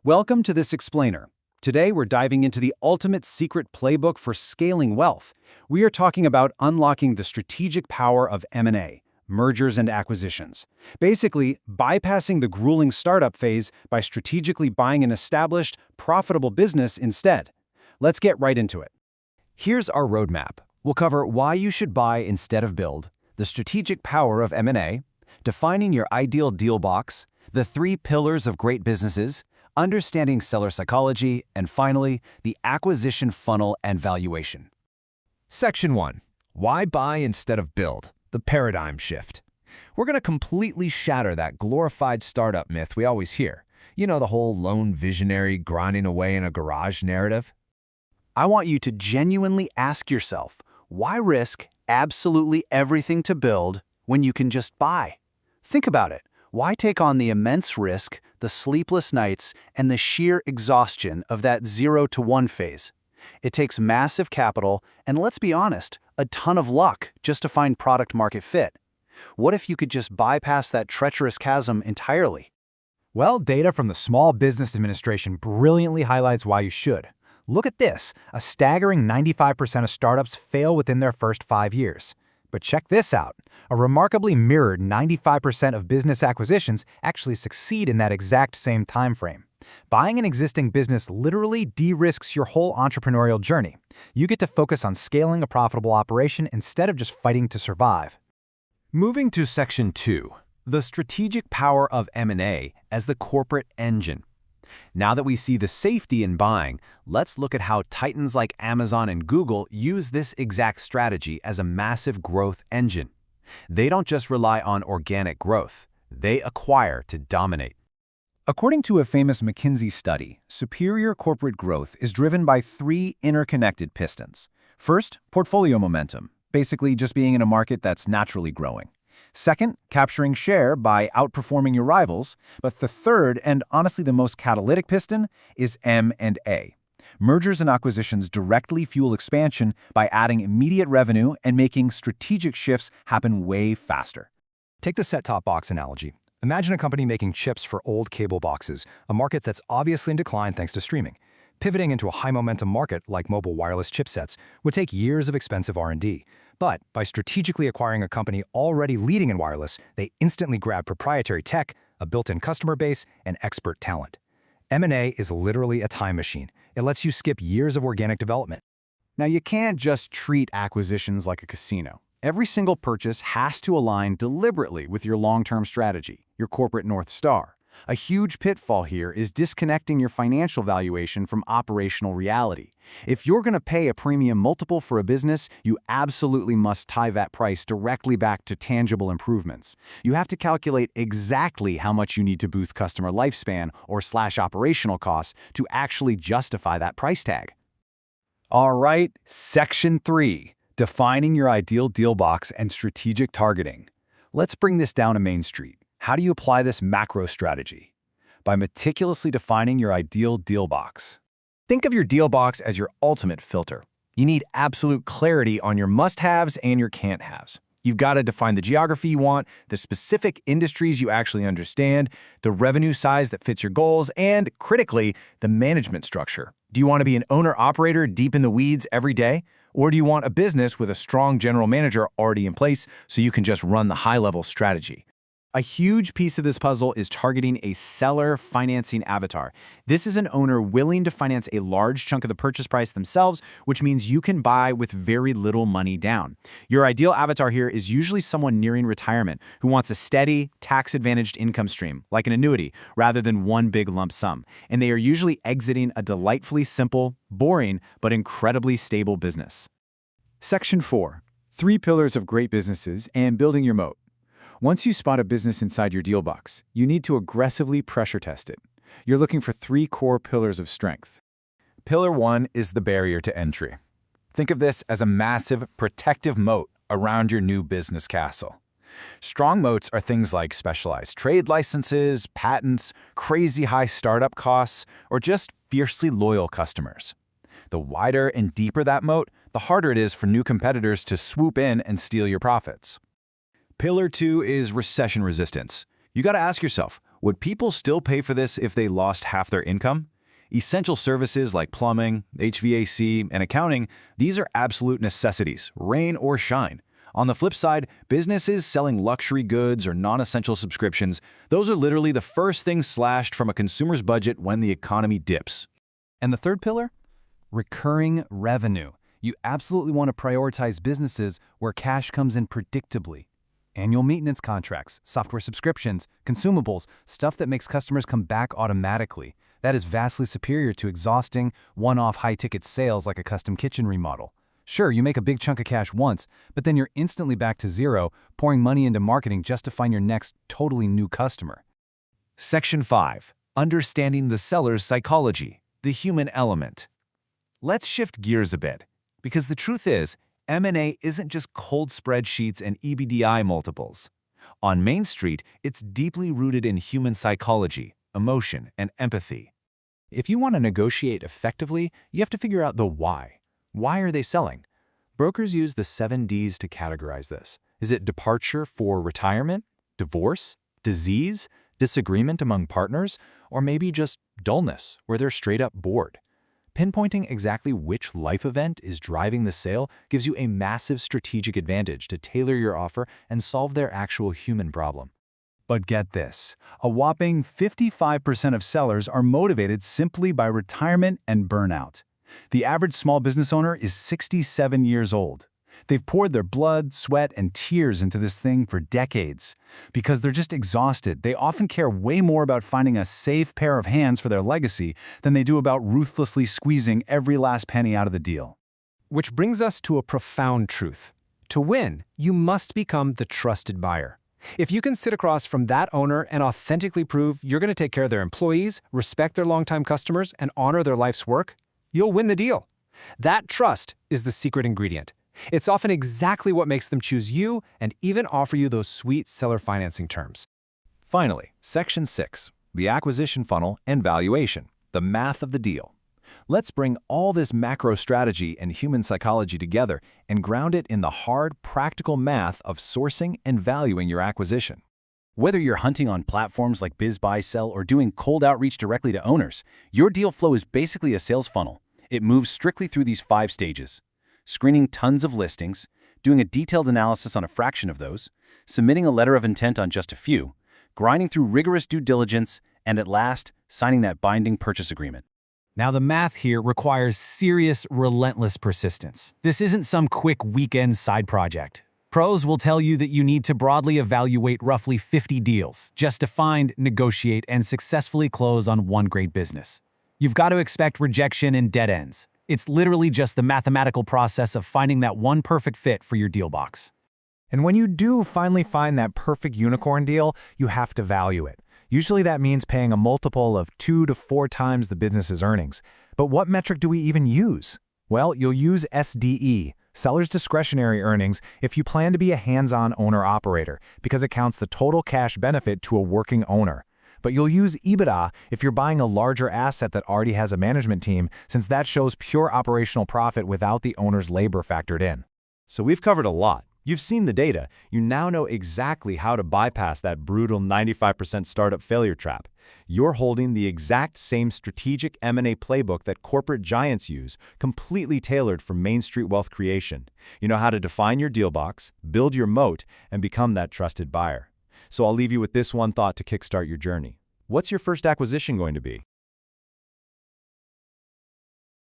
Welcome to this explainer. Today we're diving into the ultimate secret playbook for scaling wealth. We are talking about unlocking the strategic power of M&A, mergers and acquisitions. Basically, bypassing the grueling startup phase by strategically buying an established, profitable business instead. Let's get right into it. Here's our roadmap. We'll cover why you should buy instead of build, the strategic power of M&A, defining your ideal deal box, the 3 pillars of great businesses, understanding seller psychology, and finally, the acquisition funnel and valuation. Section 1. Why buy instead of build? The paradigm shift. We're going to completely shatter that glorified startup myth we always hear. You know, the whole lone visionary grinding away in a garage narrative? I want you to genuinely ask yourself, why risk absolutely everything to build when you can just buy? Think about it. Why take on the immense risk, the sleepless nights, and the sheer exhaustion of that 0 to 1 phase? It takes massive capital and, let's be honest, a ton of luck just to find product-market fit. What if you could just bypass that treacherous chasm entirely? Well, data from the Small Business Administration brilliantly highlights why you should. Look at this. A staggering 95% of startups fail within their first 5 years. But check this out. A remarkably mirrored 95% of business acquisitions actually succeed in that exact same time frame. Buying an existing business literally de-risks your whole entrepreneurial journey. You get to focus on scaling a profitable operation instead of just fighting to survive. Moving to Section 2, the strategic power of M&A as the corporate engine. Now that we see the safety in buying, let's look at how titans like Amazon and Google use this exact strategy as a massive growth engine. They don't just rely on organic growth, they acquire to dominate. According to a famous McKinsey study, superior corporate growth is driven by 3 interconnected pistons. First, portfolio momentum, basically just being in a market that's naturally growing. Second, capturing share by outperforming your rivals. But the third, and honestly the most catalytic piston, is M&A. Mergers and acquisitions directly fuel expansion by adding immediate revenue and making strategic shifts happen way faster. Take the set-top box analogy. Imagine a company making chips for old cable boxes, a market that's obviously in decline thanks to streaming. Pivoting into a high-momentum market like mobile wireless chipsets would take years of expensive R&D. But by strategically acquiring a company already leading in wireless, they instantly grab proprietary tech, a built-in customer base, and expert talent. M&A is literally a time machine. It lets you skip years of organic development. Now, you can't just treat acquisitions like a casino. Every single purchase has to align deliberately with your long-term strategy, your corporate North Star. A huge pitfall here is disconnecting your financial valuation from operational reality. If you're going to pay a premium multiple for a business, you absolutely must tie that price directly back to tangible improvements. You have to calculate exactly how much you need to boost customer lifespan or slash operational costs to actually justify that price tag. All right, Section 3, defining your ideal deal box and strategic targeting. Let's bring this down to Main Street. How do you apply this macro strategy? By meticulously defining your ideal deal box. Think of your deal box as your ultimate filter. You need absolute clarity on your must-haves and your can't-haves. You've got to define the geography you want, the specific industries you actually understand, the revenue size that fits your goals, and, critically, the management structure. Do you want to be an owner-operator deep in the weeds every day? Or do you want a business with a strong general manager already in place so you can just run the high-level strategy? A huge piece of this puzzle is targeting a seller financing avatar. This is an owner willing to finance a large chunk of the purchase price themselves, which means you can buy with very little money down. Your ideal avatar here is usually someone nearing retirement who wants a steady, tax-advantaged income stream, like an annuity, rather than one big lump sum. And they are usually exiting a delightfully simple, boring, but incredibly stable business. Section 4, 3 pillars of great businesses and building your moat. Once you spot a business inside your deal box, you need to aggressively pressure test it. You're looking for 3 core pillars of strength. Pillar 1 is the barrier to entry. Think of this as a massive protective moat around your new business castle. Strong moats are things like specialized trade licenses, patents, crazy high startup costs, or just fiercely loyal customers. The wider and deeper that moat, the harder it is for new competitors to swoop in and steal your profits. Pillar 2 is recession resistance. You got to ask yourself, Would people still pay for this if they lost half their income? Essential services like plumbing, HVAC, and accounting, these are absolute necessities, rain or shine. On the flip side, businesses selling luxury goods or non-essential subscriptions, those are literally the first things slashed from a consumer's budget when the economy dips. And the third pillar? Recurring revenue. You absolutely want to prioritize businesses where cash comes in predictably. Annual maintenance contracts, software subscriptions, consumables, stuff that makes customers come back automatically. That is vastly superior to exhausting, one-off high-ticket sales like a custom kitchen remodel. Sure, you make a big chunk of cash once, but then you're instantly back to zero, pouring money into marketing just to find your next totally new customer. Section 5. Understanding the seller's psychology, the human element. Let's shift gears a bit, because the truth is, M&A isn't just cold spreadsheets and EBITDA multiples. On Main Street, it's deeply rooted in human psychology, emotion, and empathy. If you want to negotiate effectively, you have to figure out the why. Why are they selling? Brokers use the 7 Ds to categorize this. Is it departure for retirement, divorce, disease, disagreement among partners, or maybe just dullness, where they're straight up bored? Pinpointing exactly which life event is driving the sale gives you a massive strategic advantage to tailor your offer and solve their actual human problem. But get this, a whopping 55% of sellers are motivated simply by retirement and burnout. The average small business owner is 67 years old. They've poured their blood, sweat, and tears into this thing for decades. Because they're just exhausted, they often care way more about finding a safe pair of hands for their legacy than they do about ruthlessly squeezing every last penny out of the deal. Which brings us to a profound truth. To win, you must become the trusted buyer. If you can sit across from that owner and authentically prove you're going to take care of their employees, respect their longtime customers, and honor their life's work, you'll win the deal. That trust is the secret ingredient. It's often exactly what makes them choose you and even offer you those sweet seller financing terms. Finally, Section 6, the acquisition funnel and valuation, the math of the deal. Let's bring all this macro strategy and human psychology together and ground it in the hard, practical math of sourcing and valuing your acquisition. Whether you're hunting on platforms like BizBuySell or doing cold outreach directly to owners, your deal flow is basically a sales funnel. It moves strictly through these 5 stages: screening tons of listings, doing a detailed analysis on a fraction of those, submitting a letter of intent on just a few, grinding through rigorous due diligence, and at last, signing that binding purchase agreement. Now the math here requires serious, relentless persistence. This isn't some quick weekend side project. Pros will tell you that you need to broadly evaluate roughly 50 deals just to find, negotiate, and successfully close on one great business. You've got to expect rejection and dead ends. It's literally just the mathematical process of finding that one perfect fit for your deal box. And when you do finally find that perfect unicorn deal, you have to value it. Usually that means paying a multiple of 2 to 4 times the business's earnings. But what metric do we even use? Well, you'll use SDE, seller's discretionary earnings, if you plan to be a hands-on owner-operator, because it counts the total cash benefit to a working owner. But you'll use EBITDA if you're buying a larger asset that already has a management team, since that shows pure operational profit without the owner's labor factored in. So we've covered a lot. You've seen the data. You now know exactly how to bypass that brutal 95% startup failure trap. You're holding the exact same strategic M&A playbook that corporate giants use, completely tailored for Main Street wealth creation. You know how to define your deal box, build your moat, and become that trusted buyer. So I'll leave you with this one thought to kickstart your journey. What's your first acquisition going to be?